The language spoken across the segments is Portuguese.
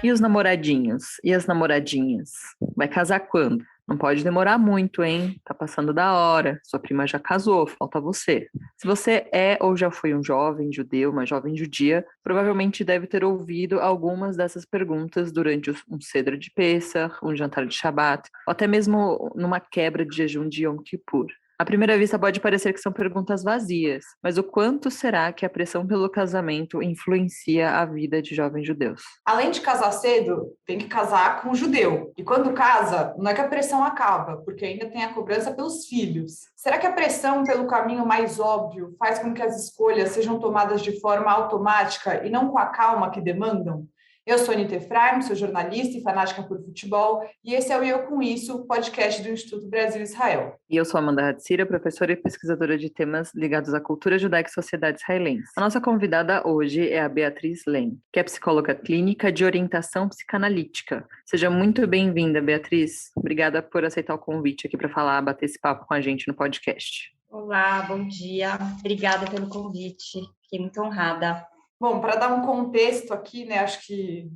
E os namoradinhos? E as namoradinhas? Vai casar quando? Não pode demorar muito, hein? Tá passando da hora. Sua prima já casou, falta você. Se você é ou já foi um jovem judeu, uma jovem judia, provavelmente deve ter ouvido algumas dessas perguntas durante um ceder de Pessah, um jantar de Shabat, ou até mesmo numa quebra de jejum de Yom Kippur. À primeira vista pode parecer que são perguntas vazias, mas o quanto será que a pressão pelo casamento influencia a vida de jovens judeus? Além de casar cedo, tem que casar com um judeu. E quando casa, não é que a pressão acaba, porque ainda tem a cobrança pelos filhos. Será que a pressão pelo caminho mais óbvio faz com que as escolhas sejam tomadas de forma automática e não com a calma que demandam? Eu sou Anita Efraim, sou jornalista e fanática por futebol, e esse é o Eu Com Isso, podcast do Instituto Brasil-Israel. E eu sou Amanda Hatzira, professora e pesquisadora de temas ligados à cultura judaica e sociedade israelense. A nossa convidada hoje é a Beatriz Len, que é psicóloga clínica de orientação psicanalítica. Seja muito bem-vinda, Beatriz. Obrigada por aceitar o convite aqui para falar, bater esse papo com a gente no podcast. Olá, bom dia. Obrigada pelo convite. Fiquei muito honrada. Bom, para dar um contexto aqui, né, acho que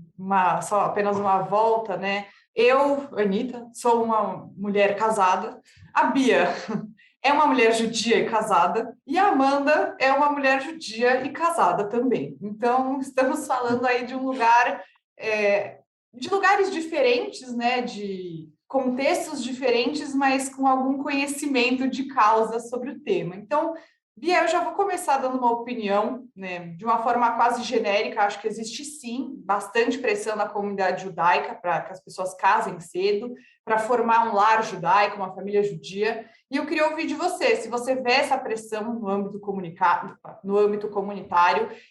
só apenas uma volta, né? Eu, Anita, sou uma mulher casada. A Bia é uma mulher judia e casada. E a Amanda é uma mulher judia e casada também. Então, estamos falando aí de um lugar, de lugares diferentes, né? De contextos diferentes, mas com algum conhecimento de causa sobre o tema. Então, Bia, eu já vou começar dando uma opinião, né, de uma forma quase genérica. Acho que existe, sim, bastante pressão na comunidade judaica para que as pessoas casem cedo, para formar um lar judaico, uma família judia. E eu queria ouvir de você, se você vê essa pressão no âmbito comunitário,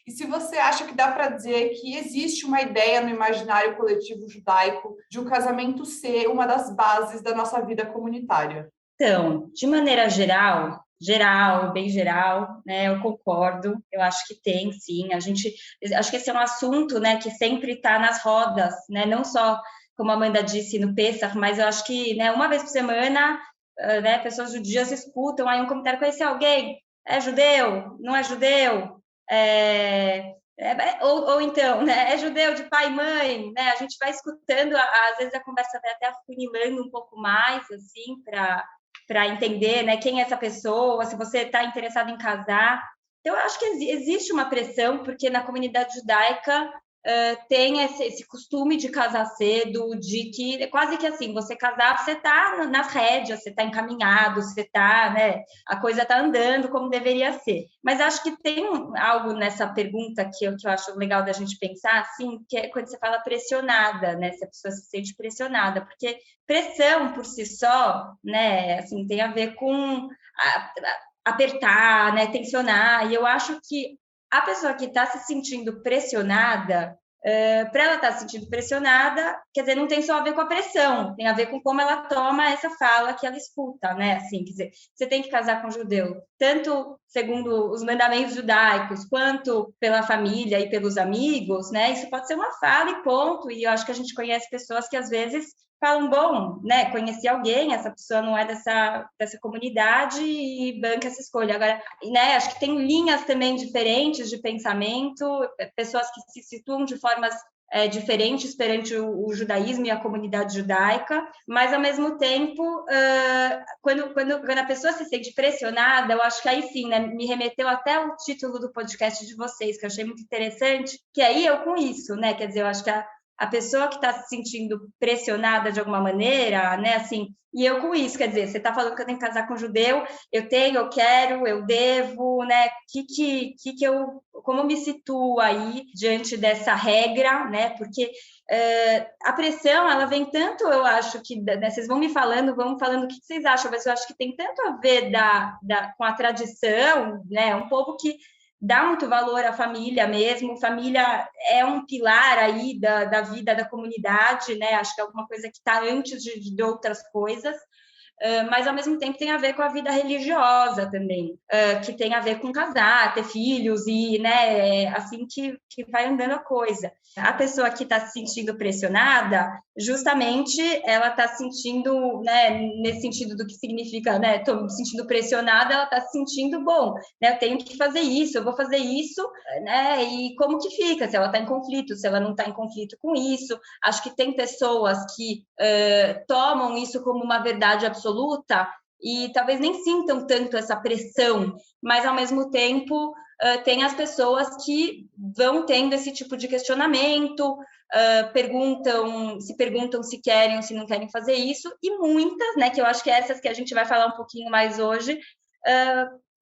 e se você acha que dá para dizer que existe uma ideia no imaginário coletivo judaico de o casamento ser uma das bases da nossa vida comunitária. Então, de maneira geral, bem geral, né? Eu concordo. Eu acho que tem, sim. Acho que esse é um assunto, né, que sempre está nas rodas, né? Não só, como a Amanda disse, no Pessah, mas eu acho que, né, uma vez por semana, né, pessoas judias escutam aí um comentário: conhecer alguém? É judeu? Não é judeu? Ou então, né, é judeu de pai e mãe, né? A gente vai escutando, às vezes a conversa vai até afunilando um pouco mais, assim, para entender, né, quem é essa pessoa, se você está interessado em casar. Então, eu acho que existe uma pressão, porque na comunidade judaica tem esse costume de casar cedo, de que quase que assim, você casar, você está nas rédeas, você está encaminhado, você está, né, a coisa está andando como deveria ser. Mas acho que tem algo nessa pergunta que eu acho legal da gente pensar, assim, que é quando você fala pressionada, né, se a pessoa se sente pressionada, porque pressão por si só, né, assim, tem a ver com apertar, né, tensionar, e eu acho que a pessoa que está se sentindo pressionada, para ela estar se sentindo pressionada, quer dizer, não tem só a ver com a pressão, tem a ver com como ela toma essa fala que ela escuta, né? Assim, quer dizer, você tem que casar com um judeu, tanto segundo os mandamentos judaicos, quanto pela família e pelos amigos, né? Isso pode ser uma fala e ponto, e eu acho que a gente conhece pessoas que às vezes falam: bom, né, conheci alguém, essa pessoa não é dessa comunidade e banca essa escolha. Agora, né, acho que tem linhas também diferentes de pensamento, pessoas que se situam de formas diferentes perante o judaísmo e a comunidade judaica, mas, ao mesmo tempo, quando a pessoa se sente pressionada, eu acho que aí sim, né, me remeteu até o título do podcast de vocês, que eu achei muito interessante, que aí eu com isso, né, quer dizer, eu acho que a pessoa que está se sentindo pressionada de alguma maneira, né, assim, e eu com isso, quer dizer, você está falando que eu tenho que casar com um judeu, eu quero, eu devo, né, como eu me situo aí diante dessa regra, né, porque a pressão, ela vem tanto, eu acho que, né, vocês vão falando o que vocês acham, mas eu acho que tem tanto a ver com a tradição, né, um povo que dá muito valor à família mesmo, família é um pilar aí da vida da comunidade, né? Acho que é alguma coisa que está antes de outras coisas, mas ao mesmo tempo tem a ver com a vida religiosa também, que tem a ver com casar, ter filhos e, né, assim que vai andando a coisa. A pessoa que está se sentindo pressionada, justamente ela está se sentindo, né, nesse sentido do que significa, né, estou me sentindo pressionada, ela está se sentindo, bom, né, eu tenho que fazer isso, eu vou fazer isso, né, e como que fica, se ela está em conflito, se ela não está em conflito com isso. Acho que tem pessoas que tomam isso como uma verdade absoluta e talvez nem sintam tanto essa pressão, mas ao mesmo tempo tem as pessoas que vão tendo esse tipo de questionamento, perguntam se querem ou se não querem fazer isso, e muitas, né, que eu acho que essas que a gente vai falar um pouquinho mais hoje,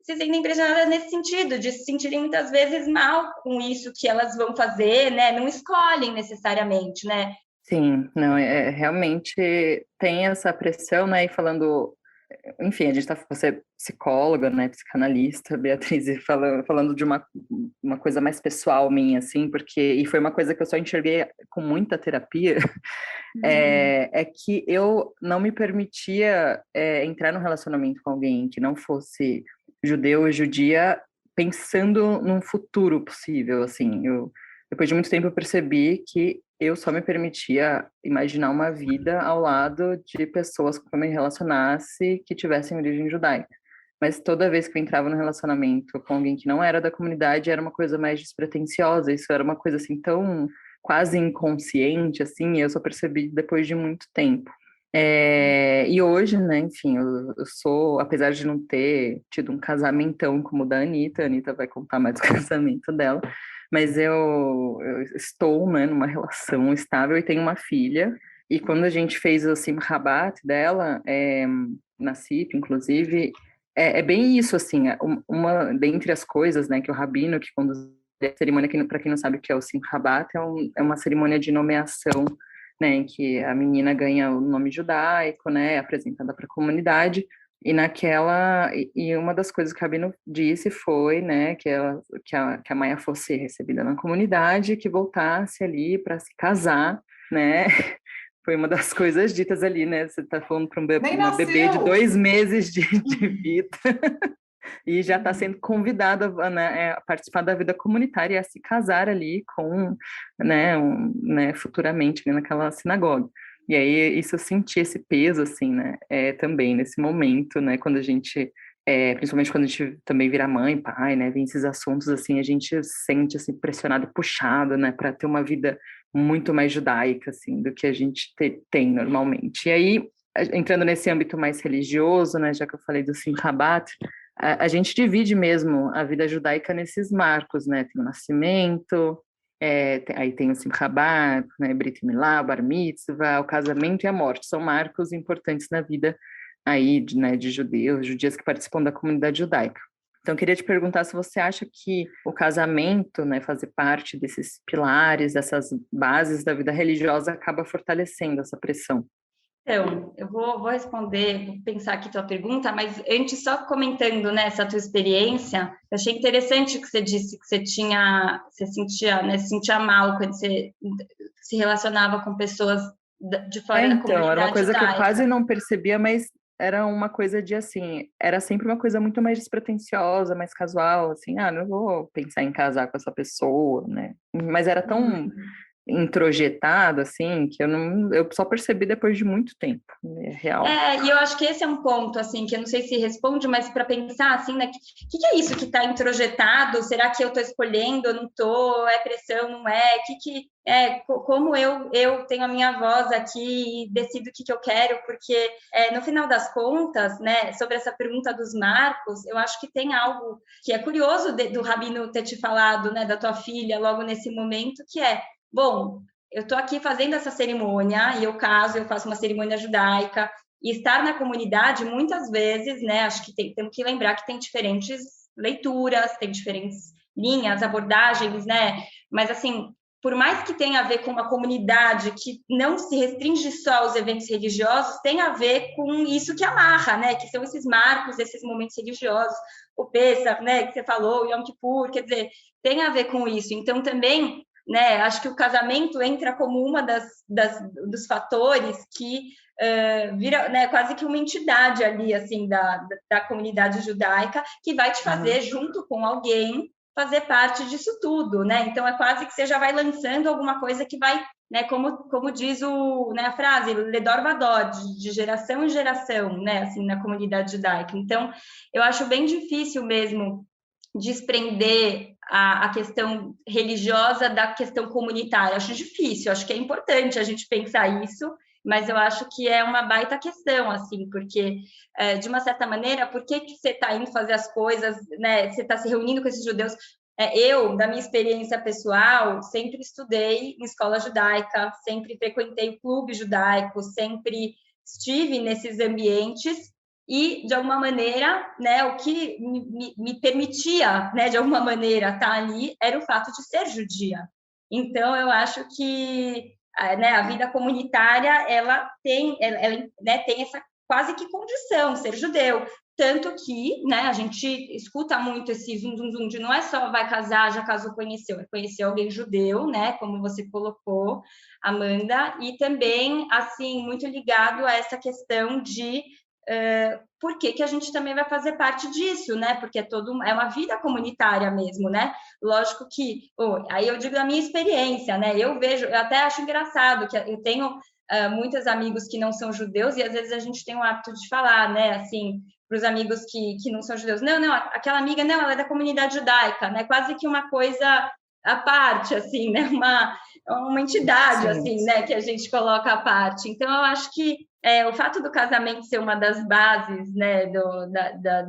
se sentem pressionadas nesse sentido, de se sentirem muitas vezes mal com isso que elas vão fazer, né, não escolhem necessariamente, né. Sim, não, realmente tem essa pressão, né, e falando, enfim, você é psicóloga, né, psicanalista, Beatriz, e falando de uma coisa mais pessoal minha, assim, e foi uma coisa que eu só enxerguei com muita terapia, é que eu não me permitia entrar num relacionamento com alguém que não fosse judeu ou judia, pensando num futuro possível, assim, depois de muito tempo eu percebi que eu só me permitia imaginar uma vida ao lado de pessoas com quem eu me relacionasse que tivessem origem judaica. Mas toda vez que eu entrava no relacionamento com alguém que não era da comunidade, era uma coisa mais despretensiosa, isso era uma coisa assim tão quase inconsciente, assim, e eu só percebi depois de muito tempo. E hoje, né, enfim, eu sou, apesar de não ter tido um casamentão como o da Anitta, a Anitta vai contar mais do casamento dela, mas eu estou, né, numa relação estável e tenho uma filha, e quando a gente fez o Simchat Bat dela, na CIP, inclusive, é bem isso, assim, uma dentre as coisas, né, que o rabino que conduz a cerimônia, para quem não sabe o que é o Simchat Bat, é uma cerimônia de nomeação, né, em que a menina ganha o nome judaico, né, apresentada para a comunidade, e uma das coisas que a Rabino disse foi, né, que a Maia fosse recebida na comunidade, que voltasse ali para se casar, né, foi uma das coisas ditas ali, né, você está falando para uma bebê de 2 meses de vida, e já está sendo convidada, né, a participar da vida comunitária e a se casar ali com, né, futuramente, né, naquela sinagoga. E aí, isso eu senti esse peso, assim, né, também nesse momento, né, quando a gente, principalmente quando a gente também vira mãe, pai, né, vem esses assuntos, assim, a gente sente, assim, pressionado e puxado, né, para ter uma vida muito mais judaica, assim, do que a gente tem normalmente. E aí, entrando nesse âmbito mais religioso, né, já que eu falei do Simchat Bat, a gente divide mesmo a vida judaica nesses marcos, né, tem o nascimento, aí tem o Simchat Bat, né, Brit Milá, Bar Mitzvah, o casamento e a morte, são marcos importantes na vida aí, de judeus, judias que participam da comunidade judaica. Então, eu queria te perguntar se você acha que o casamento, né, fazer parte desses pilares, dessas bases da vida religiosa, acaba fortalecendo essa pressão. Então, eu vou responder, vou pensar aqui tua pergunta, mas antes, só comentando, né, essa tua experiência, eu achei interessante que você disse que você sentia, né, se sentia mal quando você se relacionava com pessoas de fora da comunidade era uma coisa judaica. que eu quase não percebia, mas era uma coisa de, assim, era sempre uma coisa muito mais despretensiosa, mais casual, assim, não vou pensar em casar com essa pessoa, né? Mas era tão introjetado, assim, que eu só percebi depois de muito tempo, é real. E eu acho que esse é um ponto, assim, que eu não sei se responde, mas para pensar, assim, né, que é isso que está introjetado? Será que eu estou escolhendo, eu não estou? É pressão, não é? Como eu tenho a minha voz aqui e decido o que eu quero, porque no final das contas, né, sobre essa pergunta dos marcos, eu acho que tem algo que é curioso do Rabino ter te falado, né, da tua filha, logo nesse momento, que bom, eu estou aqui fazendo essa cerimônia e eu faço uma cerimônia judaica, e estar na comunidade, muitas vezes, né, acho que temos que lembrar que tem diferentes leituras, tem diferentes linhas, abordagens, né, mas assim, por mais que tenha a ver com uma comunidade que não se restringe só aos eventos religiosos, tem a ver com isso que amarra, né, que são esses marcos, esses momentos religiosos, o Pessach, né, que você falou, o Yom Kippur, quer dizer, tem a ver com isso. Então, também, né? Acho que o casamento entra como uma dos fatores que vira, né, quase que uma entidade ali, assim, da comunidade judaica, que vai te fazer, junto com alguém, fazer parte disso tudo, né? Então, é quase que você já vai lançando alguma coisa que vai, né, como diz né, a frase, ledor vador, de geração em geração, né, assim, na comunidade judaica. Então, eu acho bem difícil mesmo desprender a questão religiosa da questão comunitária. Acho difícil, acho que é importante a gente pensar isso, mas eu acho que é uma baita questão, assim, porque, de uma certa maneira, por que você está indo fazer as coisas, né? Você está se reunindo com esses judeus? Eu, da minha experiência pessoal, sempre estudei em escola judaica, sempre frequentei o clube judaico, sempre estive nesses ambientes e, de alguma maneira, né, o que me permitia, né, de alguma maneira, estar ali era o fato de ser judia. Então, eu acho que né, a vida comunitária ela tem essa quase que condição, ser judeu. Tanto que, né, a gente escuta muito esse zum de não é só vai casar, já casou, conheceu, é conhecer alguém judeu, né, como você colocou, Amanda, e também, assim, muito ligado a essa questão de por que a gente também vai fazer parte disso, né? Porque é uma vida comunitária mesmo, né? Lógico que, aí eu digo da minha experiência, né? Eu até acho engraçado que eu tenho muitos amigos que não são judeus e às vezes a gente tem o hábito de falar, né? Assim, para os amigos que não são judeus, não, aquela amiga, não, ela é da comunidade judaica, né? Quase que uma coisa à parte, assim, né? Uma entidade, assim, né? Que a gente coloca à parte. Então, eu acho que o fato do casamento ser uma das bases, né,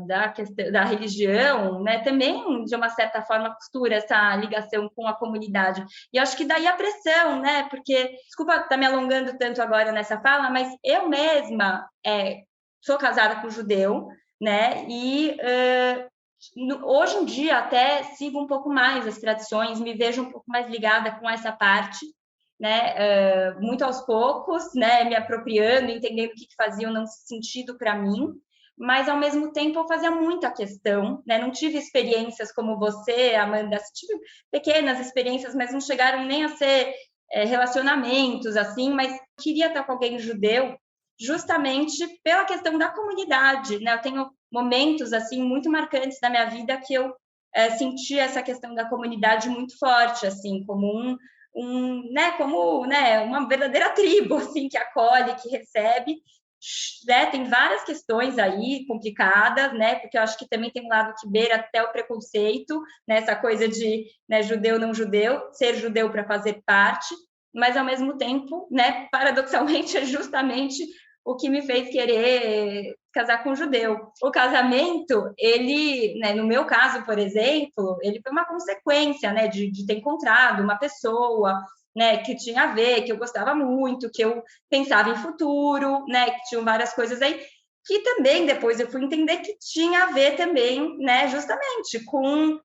da questão da religião, né, também de uma certa forma costura essa ligação com a comunidade. E acho que daí a pressão, né, porque desculpa estar me alongando tanto agora nessa fala, mas eu mesma sou casada com judeu, né, e hoje em dia até sigo um pouco mais as tradições, me vejo um pouco mais ligada com essa parte, né, muito aos poucos, né, me apropriando, entendendo o que fazia ou não sentido para mim, mas ao mesmo tempo eu fazia muita questão, né, não tive experiências como você, Amanda, tive pequenas experiências, mas não chegaram nem a ser relacionamentos, assim, mas queria estar com alguém judeu, justamente pela questão da comunidade, né, eu tenho momentos, assim, muito marcantes da minha vida que eu senti essa questão da comunidade muito forte, assim, como como uma verdadeira tribo, assim, que acolhe, que recebe, né? Tem várias questões aí complicadas, né? Porque eu acho que também tem um lado que beira até o preconceito, né? Essa coisa de, né, judeu não judeu, ser judeu para fazer parte, mas ao mesmo tempo, né? Paradoxalmente é justamente o que me fez querer casar com um judeu. O casamento, ele, né, no meu caso, por exemplo, ele foi uma consequência, né, de ter encontrado uma pessoa, né, que tinha a ver, que eu gostava muito, que eu pensava em futuro, né, que tinham várias coisas aí, que também depois eu fui entender que tinha a ver também, né, justamente com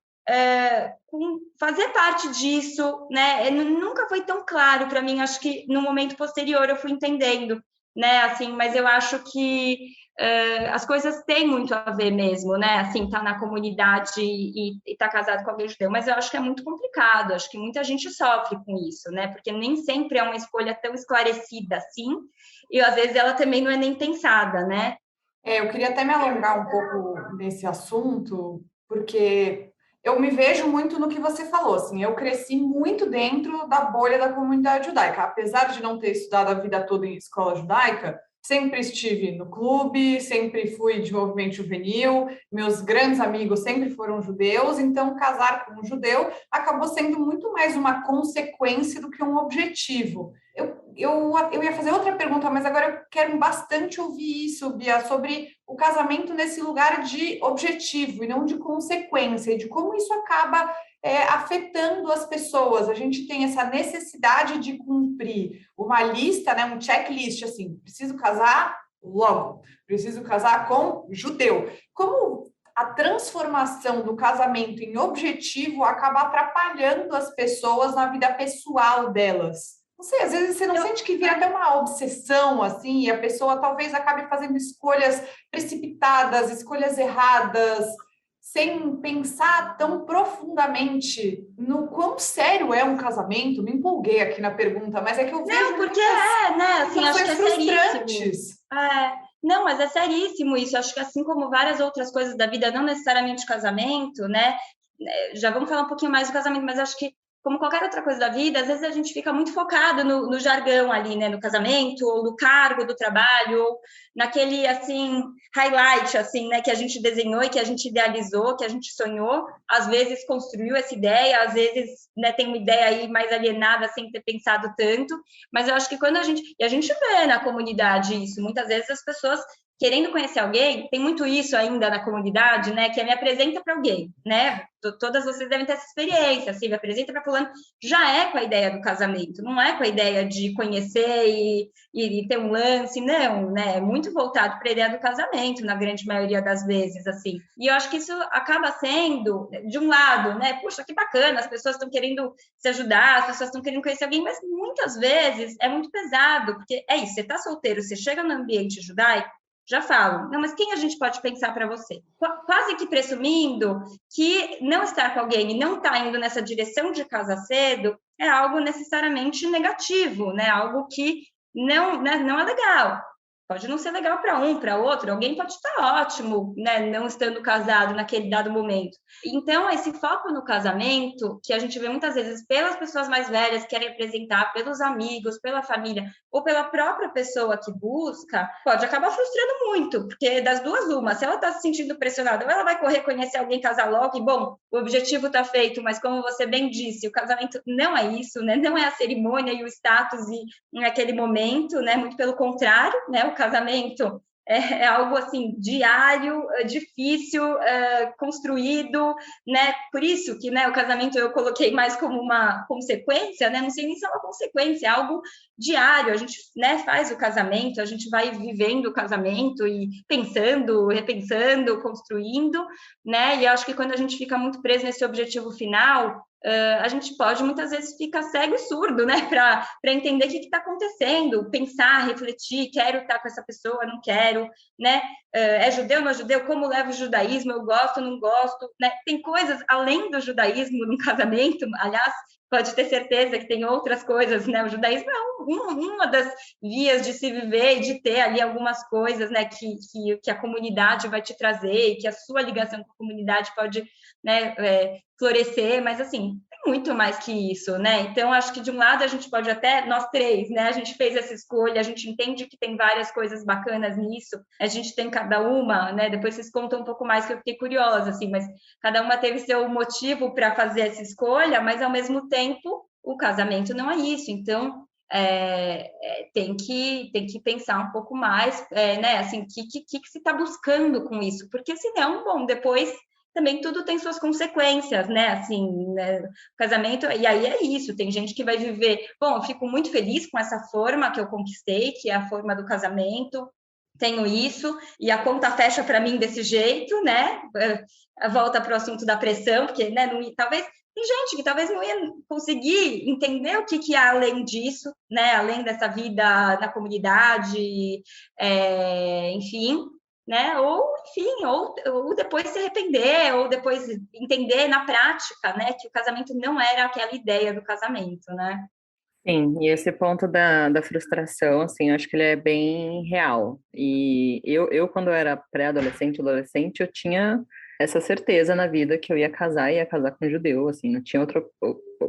fazer parte disso, né, nunca foi tão claro para mim, acho que no momento posterior eu fui entendendo, né, assim, mas eu acho que as coisas têm muito a ver mesmo, né, assim, tá na comunidade e tá casado com alguém judeu, mas eu acho que é muito complicado, acho que muita gente sofre com isso, né, porque nem sempre é uma escolha tão esclarecida assim, e às vezes ela também não é nem pensada, né. Eu queria até me alongar um pouco nesse assunto, porque eu me vejo muito no que você falou, assim, eu cresci muito dentro da bolha da comunidade judaica, apesar de não ter estudado a vida toda em escola judaica, sempre estive no clube, sempre fui de movimento juvenil, meus grandes amigos sempre foram judeus, então casar com um judeu acabou sendo muito mais uma consequência do que um objetivo. Eu ia fazer outra pergunta, mas agora eu quero bastante ouvir isso, Bia, sobre o casamento nesse lugar de objetivo e não de consequência, e de como isso acaba afetando as pessoas. A gente tem essa necessidade de cumprir uma lista, né, um checklist, assim, preciso casar logo, preciso casar com judeu. Como a transformação do casamento em objetivo acaba atrapalhando as pessoas na vida pessoal delas? Não sei, às vezes você não sente que vira até uma obsessão, assim, e a pessoa talvez acabe fazendo escolhas precipitadas, escolhas erradas. sem pensar tão profundamente no quão sério é um casamento. Me empolguei aqui na pergunta, mas é que eu vejo Não, porque muitas assim, acho que é frustrantes. seríssimo. Não, mas é seríssimo isso. Acho que assim como várias outras coisas da vida, não necessariamente casamento, né? Já vamos falar um pouquinho mais do casamento, mas acho que como qualquer outra coisa da vida, às vezes a gente fica muito focado no jargão ali, né, no casamento, ou no cargo do trabalho, ou naquele, assim, highlight, assim, né, que a gente desenhou e que a gente idealizou, que a gente sonhou, às vezes construiu essa ideia, às vezes, né, tem uma ideia aí mais alienada sem ter pensado tanto, mas eu acho que quando e a gente vê na comunidade isso, muitas vezes as pessoas querendo conhecer alguém, tem muito isso ainda na comunidade, né? Que é me apresenta para alguém, né? Todas vocês devem ter essa experiência, assim, me apresenta para fulano, já é com a ideia do casamento, não é com a ideia de conhecer e ter um lance, não, né? É muito voltado para a ideia do casamento, na grande maioria das vezes, assim. E eu acho que isso acaba sendo, de um lado, né? Puxa, que bacana, as pessoas estão querendo se ajudar, as pessoas estão querendo conhecer alguém, mas muitas vezes é muito pesado, porque é isso, você está solteiro, você chega no ambiente judaico, já falo, não, mas quem a gente pode pensar para você? Quase que presumindo que não estar com alguém e não estar indo nessa direção de casar cedo é algo necessariamente negativo, né? Algo que não, né, não é legal. Pode não ser legal para um, para outro, alguém pode estar ótimo, né, não estando casado naquele dado momento. Então, esse foco no casamento, que a gente vê muitas vezes pelas pessoas mais velhas que querem apresentar, pelos amigos, pela família, ou pela própria pessoa que busca, pode acabar frustrando muito, porque das duas, uma, se ela está se sentindo pressionada, ou ela vai correr conhecer alguém, casar logo, e bom, o objetivo está feito, mas como você bem disse, o casamento não é isso, né, não é a cerimônia e o status e naquele momento, né, muito pelo contrário, né, o casamento é algo assim diário, difícil, construído, né? Por isso que, né, o casamento eu coloquei mais como uma consequência, né? Não sei nem se é uma consequência, é algo diário. A gente, né, faz o casamento, a gente vai vivendo o casamento e pensando, repensando, construindo, né? E eu acho que quando a gente fica muito preso nesse objetivo final, a gente pode muitas vezes ficar cego e surdo, né, para entender o que está acontecendo, pensar, refletir, quero estar com essa pessoa, não quero, né, é judeu, não é judeu, como leva o judaísmo, eu gosto, não gosto, né, tem coisas além do judaísmo no casamento, aliás, pode ter certeza que tem outras coisas, né, o judaísmo é uma das vias de se viver e de ter ali algumas coisas, né, que a comunidade vai te trazer e que a sua ligação com a comunidade pode, né, florescer, mas assim, tem muito mais que isso, né? Então, acho que de um lado a gente pode até, nós três, né? A gente fez essa escolha, a gente entende que tem várias coisas bacanas nisso, a gente tem cada uma, né? Depois vocês contam um pouco mais, que eu fiquei curiosa, assim, mas cada uma teve seu motivo para fazer essa escolha, mas ao mesmo tempo, o casamento não é isso, então tem que pensar um pouco mais, né? Assim, que se está buscando com isso? Porque senão, bom, depois também tudo tem suas consequências, né? Assim, né? O casamento, e aí é isso, tem gente que vai viver, bom, eu fico muito feliz com essa forma que eu conquistei, que é a forma do casamento, tenho isso, e a conta fecha para mim desse jeito, né? Volta para o assunto da pressão, porque, né, não, talvez tem gente que talvez não ia conseguir entender o que há além disso, né? Além dessa vida na comunidade, enfim, né? Ou, enfim, ou depois se arrepender, ou depois entender na prática, né? Que o casamento não era aquela ideia do casamento, né? Sim, e esse ponto da frustração, assim, eu acho que ele é bem real. E eu quando eu era pré-adolescente, adolescente, eu tinha essa certeza na vida que eu ia casar com um judeu, assim, não tinha outra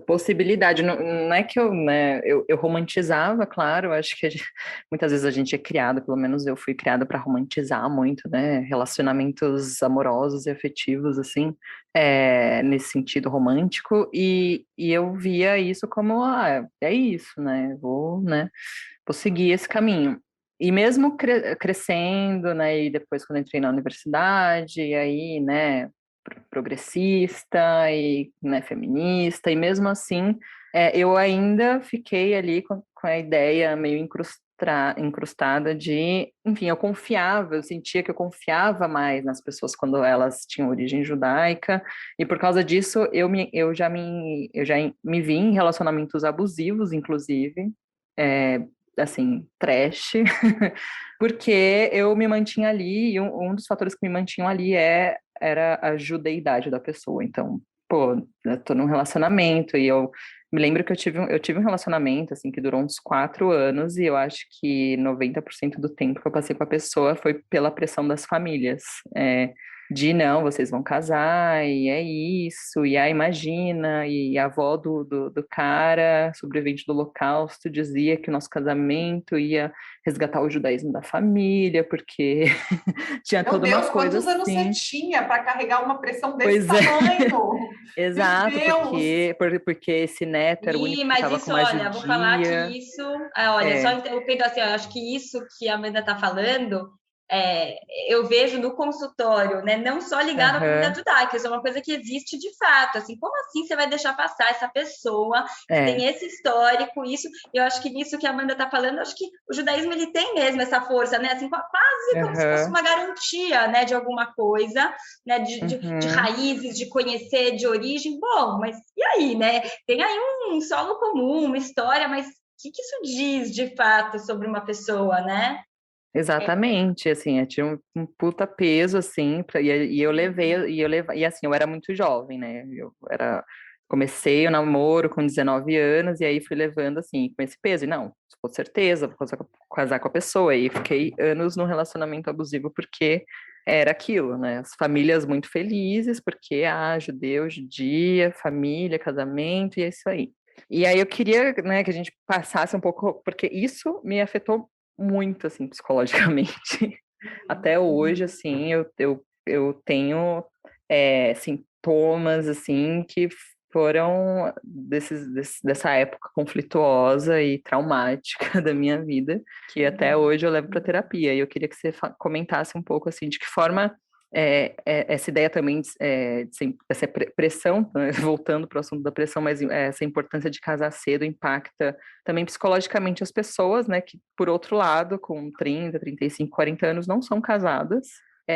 possibilidade. Não, não é que eu, né, eu romantizava, claro, acho que muitas vezes a gente é criado, pelo menos eu fui criada para romantizar muito, né, relacionamentos amorosos e afetivos, assim, nesse sentido romântico, e eu via isso como, é isso, né, vou seguir esse caminho. E mesmo crescendo, né, e depois quando entrei na universidade, e aí, né, progressista e, né, feminista, e mesmo assim, eu ainda fiquei ali com a ideia meio incrustada de, enfim, eu sentia que eu confiava mais nas pessoas quando elas tinham origem judaica, e por causa disso eu já me vi em relacionamentos abusivos, inclusive, assim, trash, porque eu me mantinha ali, e um dos fatores que me mantinham ali era a judeidade da pessoa. Então, pô, eu tô num relacionamento e eu me lembro que eu tive um relacionamento, assim, que durou uns 4 anos e eu acho que 90% do tempo que eu passei com a pessoa foi pela pressão das famílias. De não, vocês vão casar, e é isso, e imagina, e a avó do cara, sobrevivente do Holocausto, dizia que o nosso casamento ia resgatar o judaísmo da família, porque tinha Meu toda uma Deus, coisa quantos anos você assim. tinha para carregar uma pressão desse Pois é, tamanho? Meu exato, Deus! porque esse neto era o único que Mas estava com isso, uma olha, vou falar judia. que isso, olha, só É, interrompendo assim, eu acho que isso que a Amanda está falando, é, eu vejo no consultório, né, não só ligado à aham, comunidade judaica, isso é uma coisa que existe de fato, assim, como assim você vai deixar passar essa pessoa que é, tem esse histórico, isso, eu acho que nisso que a Amanda está falando, eu acho que o judaísmo, ele tem mesmo essa força, né, assim, quase como se fosse aham, uma garantia, né, de alguma coisa, né, de uhum. raízes, de conhecer, de origem, bom, mas e aí, né, tem aí um solo comum, uma história, mas o que isso diz de fato sobre uma pessoa, né? Exatamente, assim, eu tinha um puta peso, assim, e eu levei, e assim, eu era muito jovem, né, comecei o namoro com 19 anos, e aí fui levando, assim, com esse peso, e não, com certeza, vou casar com a pessoa, e fiquei anos num relacionamento abusivo, porque era aquilo, né, as famílias muito felizes, porque, judeu, judia, família, casamento, e é isso aí. E aí eu queria, né, que a gente passasse um pouco, porque isso me afetou muito, assim, psicologicamente. Até hoje, assim, eu tenho sintomas, assim, que foram dessa época conflituosa e traumática da minha vida, que até hoje eu levo para terapia. E eu queria que você comentasse um pouco, assim, de que forma essa ideia também essa pressão, né, voltando para o assunto da pressão, mas essa importância de casar cedo impacta também psicologicamente as pessoas, né, que por outro lado, com 30, 35, 40 anos, não são casadas,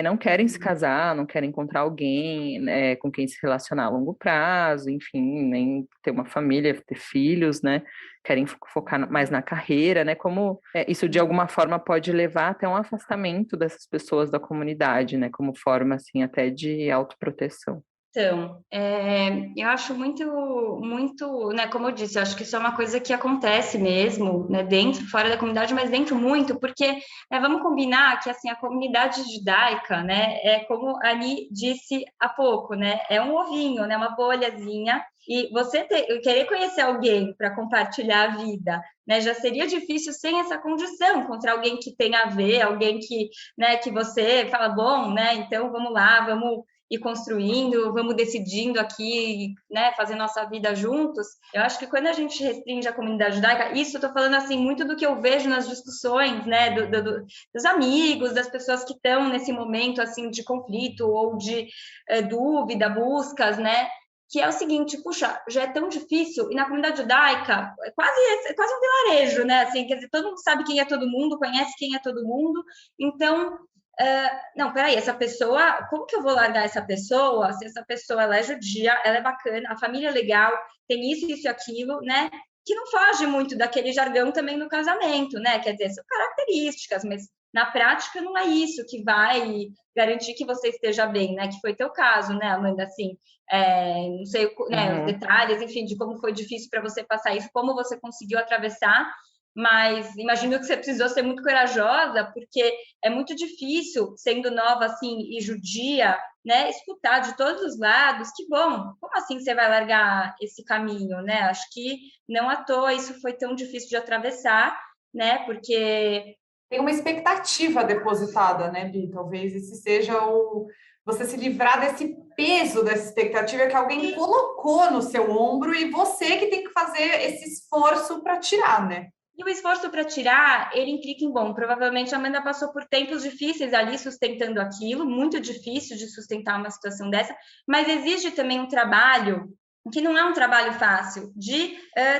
não querem se casar, não querem encontrar alguém, né, com quem se relacionar a longo prazo, enfim, nem ter uma família, ter filhos, né, querem focar mais na carreira, né, como isso de alguma forma pode levar até um afastamento dessas pessoas da comunidade, né, como forma, assim, até de autoproteção. Então, eu acho muito, né, como eu disse, eu acho que isso é uma coisa que acontece mesmo, né, dentro, fora da comunidade, mas dentro muito, porque, vamos combinar que, assim, a comunidade judaica, né, é como a Ani disse há pouco, né, é um ovinho, né, uma bolhazinha, e você querer conhecer alguém para compartilhar a vida, né, já seria difícil sem essa condição, encontrar alguém que tenha a ver, alguém que, né, que você fala, bom, né, então vamos lá, vamos ir construindo, vamos decidindo aqui, né, fazer nossa vida juntos. Eu acho que quando a gente restringe a comunidade judaica, isso eu estou falando assim muito do que eu vejo nas discussões, né, dos amigos, das pessoas que estão nesse momento assim de conflito ou de dúvida, buscas, né, que é o seguinte, puxa, já é tão difícil, e na comunidade judaica é quase um vilarejo, né, assim, quer dizer, todo mundo sabe quem é todo mundo, conhece quem é todo mundo, então não, peraí, essa pessoa, como que eu vou largar essa pessoa se essa pessoa ela é judia, ela é bacana, a família é legal, tem isso, isso e aquilo, né? Que não foge muito daquele jargão também no casamento, né? Quer dizer, são características, mas na prática não é isso que vai garantir que você esteja bem, né? Que foi teu caso, né, Amanda? Assim, não sei, né, os Uhum. detalhes, enfim, de como foi difícil para você passar isso, como você conseguiu atravessar, mas imagino que você precisou ser muito corajosa, porque é muito difícil, sendo nova assim e judia, né, escutar de todos os lados, que bom, como assim você vai largar esse caminho, né? Acho que não à toa isso foi tão difícil de atravessar, né? Porque Tem uma expectativa depositada, né, Bi? Talvez esse seja você se livrar desse peso dessa expectativa que alguém colocou no seu ombro e você que tem que fazer esse esforço para tirar, né? E o esforço para tirar, ele implica em, bom, provavelmente a Amanda passou por tempos difíceis ali sustentando aquilo, muito difícil de sustentar uma situação dessa, mas exige também um trabalho que não é um trabalho fácil, de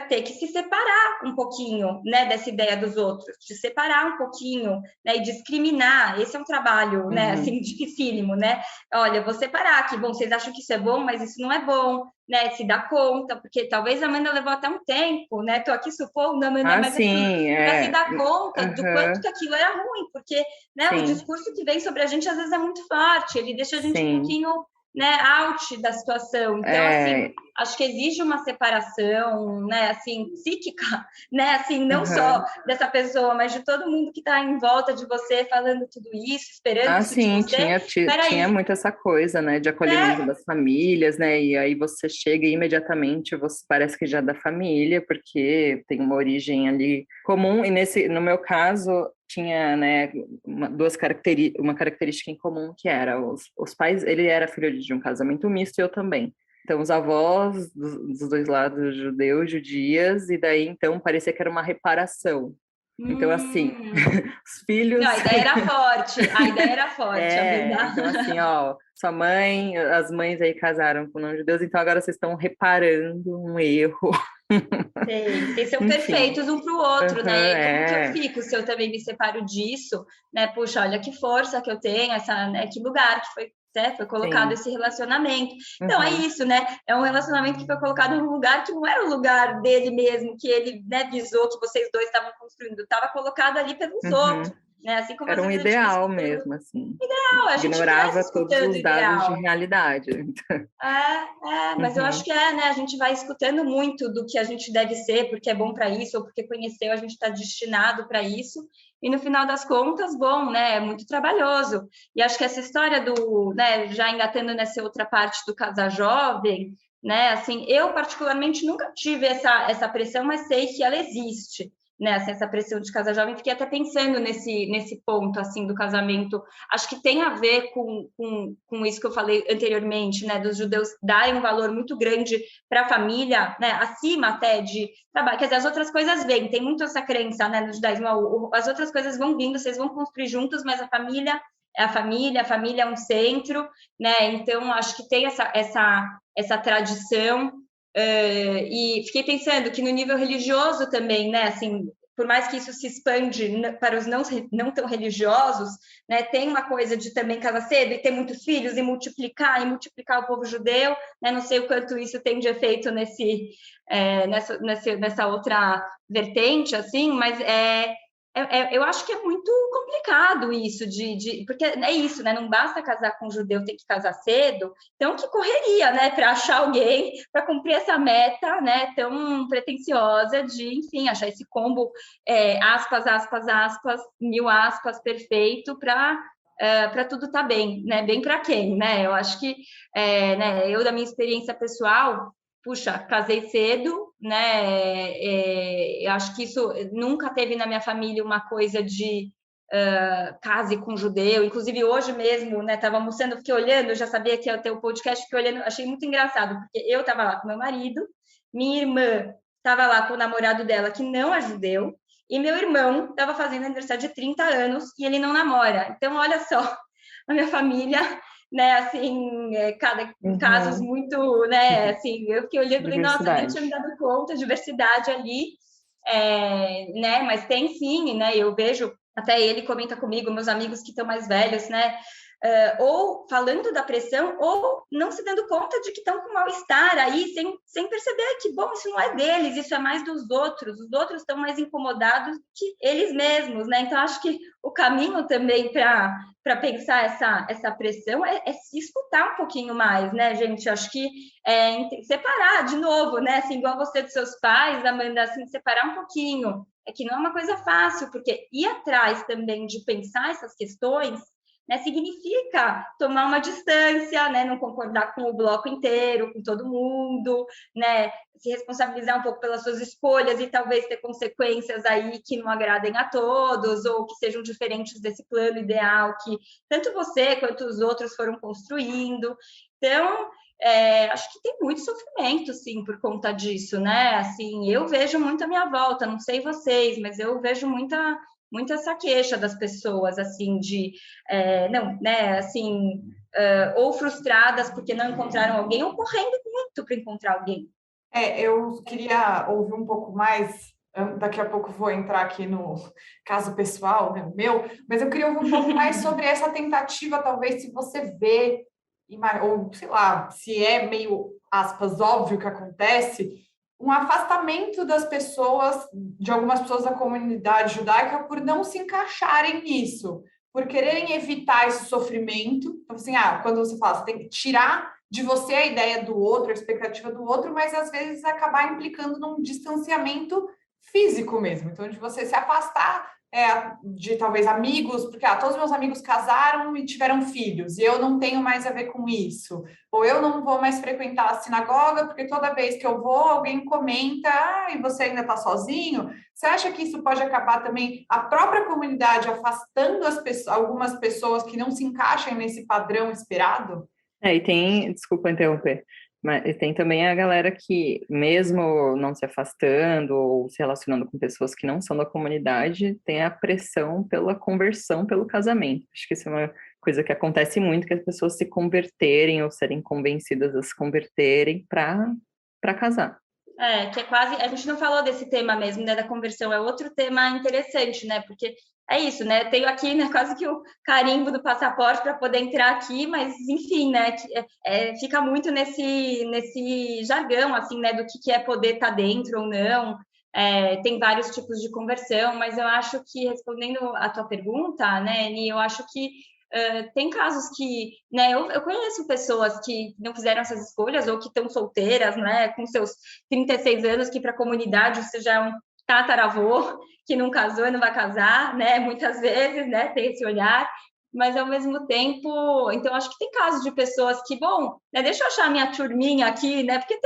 ter que se separar um pouquinho, né, dessa ideia dos outros, de separar um pouquinho, né, e discriminar. Esse é um trabalho, né, assim, dificílimo, né? Olha, vou separar aqui, bom, vocês acham que isso é bom, mas isso não é bom, né, se dá conta, porque talvez a Amanda levou até um tempo, né, tô aqui supondo, Amanda, mas assim, para se dar conta do quanto que aquilo era ruim, porque, né, o discurso que vem sobre a gente às vezes é muito forte, ele deixa a gente um pouquinho, né, out da situação. Então, assim, acho que exige uma separação, né, assim, psíquica, né, assim, não só dessa pessoa, mas de todo mundo que está em volta de você falando tudo isso, esperando isso de você. Tinha muito essa coisa, né, de acolhimento das famílias, né, e aí você chega e imediatamente você parece que já é da família, porque tem uma origem ali comum, e no meu caso, tinha, né, uma característica em comum, que era os pais, ele era filho de um casamento misto e eu também. Então, os avós dos dois lados, judeus, judias, e daí, então, parecia que era uma reparação. Então, assim, os filhos... Não, a ideia era forte, então, assim, ó, sua mãe, as mães aí casaram com não-judeus, então agora vocês estão reparando um erro. Vocês são perfeitos um para o outro, né? E como que eu fico se eu também me separo disso, né? Puxa, olha que força que eu tenho, né, que lugar que foi colocado esse relacionamento. Então, é isso, né? É um relacionamento que foi colocado num lugar que não era o lugar dele mesmo, que ele, né, visou, que vocês dois estavam construindo. Estava colocado ali pelos outros, né? Assim como era um ideal mesmo, assim. Ideal, a gente ignorava todos os dados de realidade. Mas eu acho que né? A gente vai escutando muito do que a gente deve ser, porque é bom para isso, ou porque conheceu, a gente está destinado para isso. E no final das contas, bom, né? É muito trabalhoso. E acho que essa história né? Já engatando nessa outra parte do casar jovem, né? Assim, eu particularmente nunca tive essa pressão, mas sei que ela existe, né? Assim, essa pressão de casar jovem. Fiquei até pensando nesse ponto, assim, do casamento. Acho que tem a ver com isso que eu falei anteriormente, né? Dos judeus darem um valor muito grande para a família, né? Acima até de trabalho. Quer dizer, as outras coisas vêm. Tem muito essa crença, né? No judaísmo, as outras coisas vão vindo, vocês vão construir juntos, mas a família é a família é um centro, né? Então, acho que tem essa tradição. E fiquei pensando que no nível religioso também, né, assim, por mais que isso se expande para os não tão religiosos, né, tem uma coisa de também casar cedo e ter muitos filhos e multiplicar o povo judeu, né, não sei o quanto isso tem de efeito nessa outra vertente, assim, mas eu acho que é muito complicado isso, porque é isso, né? Não basta casar com um judeu, tem que casar cedo. Então, que correria, né? Para achar alguém para cumprir essa meta, né? Tão pretensiosa de, enfim, achar esse combo, aspas, 1000 aspas, perfeito para tudo tá bem, né? Bem para quem, né? Eu acho que, né? Eu, da minha experiência pessoal, puxa, casei cedo, né? Eu acho que isso nunca teve na minha família uma coisa de case com judeu. Inclusive, hoje mesmo, né? Estava almoçando, fiquei olhando, eu já sabia que ia ter o podcast, fiquei olhando, achei muito engraçado, porque eu estava lá com meu marido, minha irmã estava lá com o namorado dela, que não é judeu, e meu irmão estava fazendo aniversário de 30 anos e ele não namora. Então, olha só, a minha família, né, assim, casos muito, né, assim, eu fiquei olhando e falei, nossa, nem tinha me dado conta, diversidade ali, né, mas tem sim, né, eu vejo, até ele comenta comigo, meus amigos que estão mais velhos, né, ou falando da pressão, ou não se dando conta de que estão com mal-estar aí, sem perceber que, bom, isso não é deles, isso é mais dos outros, os outros estão mais incomodados que eles mesmos, né? Então, acho que o caminho também para pensar essa pressão é se escutar um pouquinho mais, né, gente? Acho que separar, de novo, né? Assim, igual você dos seus pais, Amanda, assim, separar um pouquinho. É que não é uma coisa fácil, porque ir atrás também de pensar essas questões, né, significa tomar uma distância, né, não concordar com o bloco inteiro, com todo mundo, né, se responsabilizar um pouco pelas suas escolhas e talvez ter consequências aí que não agradem a todos ou que sejam diferentes desse plano ideal que tanto você quanto os outros foram construindo. Então, acho que tem muito sofrimento, sim, por conta disso, né? Assim, eu vejo muito à minha volta, não sei vocês, mas eu vejo muita essa queixa das pessoas, assim, não, né, assim, ou frustradas porque não encontraram alguém, ou correndo muito para encontrar alguém. Eu queria ouvir um pouco mais, daqui a pouco vou entrar aqui no caso pessoal, né, meu, mas eu queria ouvir um pouco mais sobre essa tentativa, talvez, se você vê, ou sei lá, se é meio, aspas, óbvio que acontece, um afastamento das pessoas, de algumas pessoas da comunidade judaica, por não se encaixarem nisso, por quererem evitar esse sofrimento. Então, assim, quando você fala, você tem que tirar de você a ideia do outro, a expectativa do outro, mas às vezes acabar implicando num distanciamento físico mesmo. Então, de você se afastar de talvez amigos, porque todos meus amigos casaram e tiveram filhos, e eu não tenho mais a ver com isso. Ou eu não vou mais frequentar a sinagoga, porque toda vez que eu vou, alguém comenta, e você ainda está sozinho? Você acha que isso pode acabar também a própria comunidade afastando algumas pessoas que não se encaixem nesse padrão esperado? E tem, desculpa interromper, mas tem também a galera que, mesmo não se afastando ou se relacionando com pessoas que não são da comunidade, tem a pressão pela conversão, pelo casamento. Acho que isso é uma coisa que acontece muito, que as pessoas se converterem ou serem convencidas a se converterem para casar. Que é quase, a gente não falou desse tema mesmo, né, da conversão, é outro tema interessante, né, porque é isso, né, tenho aqui, né, quase que o carimbo do passaporte para poder entrar aqui, mas, enfim, né, fica muito nesse jargão, assim, né, do que é poder estar dentro ou não. Tem vários tipos de conversão, mas eu acho que, respondendo a tua pergunta, né, Ni, eu acho que tem casos que, né, eu conheço pessoas que não fizeram essas escolhas ou que estão solteiras, né, com seus 36 anos, que para a comunidade isso já é um tataravô, que não casou e não vai casar, né, muitas vezes, né, tem esse olhar, mas ao mesmo tempo, então acho que tem casos de pessoas que, bom, né, deixa eu achar minha turminha aqui, né, porque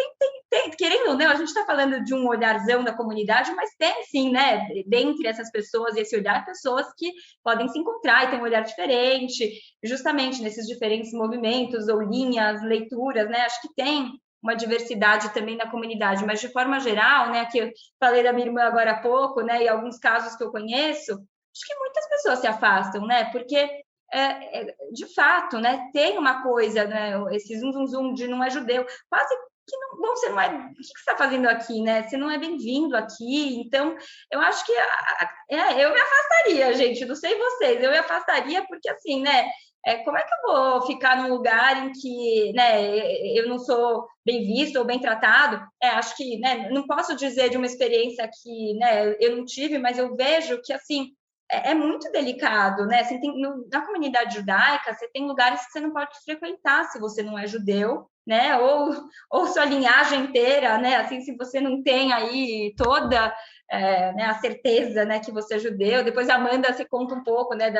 tem, querendo ou não, a gente está falando de um olharzão da comunidade, mas tem sim, né, dentre essas pessoas e esse olhar, pessoas que podem se encontrar e ter um olhar diferente, justamente nesses diferentes movimentos ou linhas, leituras, né, acho que tem uma diversidade também na comunidade, mas de forma geral, né, que eu falei da minha irmã agora há pouco, né, e alguns casos que eu conheço, acho que muitas pessoas se afastam, né, porque de fato, né, tem uma coisa, né, esse zum de não é judeu, quase que não, bom, você não é, o que você está fazendo aqui, né, você não é bem-vindo aqui, então, eu acho que eu me afastaria, gente, não sei vocês, eu me afastaria porque, assim, né, como é que eu vou ficar num lugar em que, né, eu não sou bem visto ou bem tratado? Acho que, né, não posso dizer de uma experiência que, né, eu não tive, mas eu vejo que, assim, é muito delicado, né? Assim, na comunidade judaica, você tem lugares que você não pode frequentar se você não é judeu, né? Ou sua linhagem inteira, né? Assim, se você não tem aí toda né, a certeza, né, que você é judeu. Depois, Amanda, você conta um pouco, né,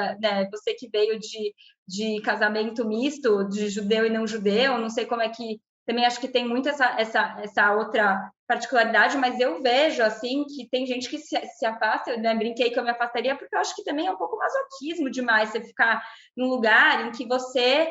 você que veio de casamento misto, de judeu e não judeu. Não sei como é que... Também acho que tem muito essa outra particularidade, mas eu vejo, assim, que tem gente que se afasta, eu, né, brinquei que eu me afastaria, porque eu acho que também é um pouco masoquismo demais você ficar num lugar em que você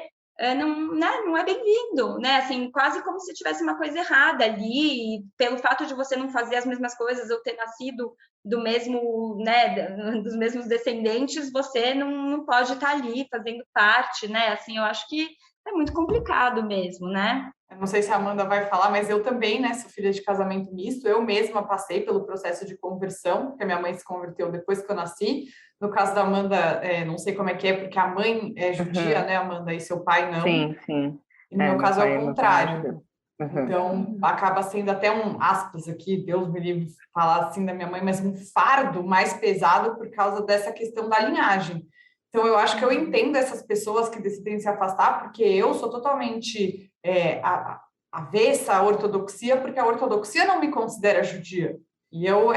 não é bem-vindo, né, assim, quase como se tivesse uma coisa errada ali, e pelo fato de você não fazer as mesmas coisas ou ter nascido do mesmo, né, dos mesmos descendentes, você não pode estar ali fazendo parte, né, assim, eu acho que é muito complicado mesmo, né? Eu não sei se a Amanda vai falar, mas eu também, né, sou filha de casamento misto. Eu mesma passei pelo processo de conversão, porque a minha mãe se converteu depois que eu nasci. No caso da Amanda, não sei como é que é, porque a mãe é judia, né, Amanda, e seu pai não. Sim. E no meu caso é o contrário. Uhum. Então, acaba sendo até um, aspas aqui, Deus me livre falar assim da minha mãe, mas um fardo mais pesado por causa dessa questão da linhagem. Então, eu acho que eu entendo essas pessoas que decidem se afastar, porque eu sou totalmente avessa à ortodoxia, porque a ortodoxia não me considera judia. E eu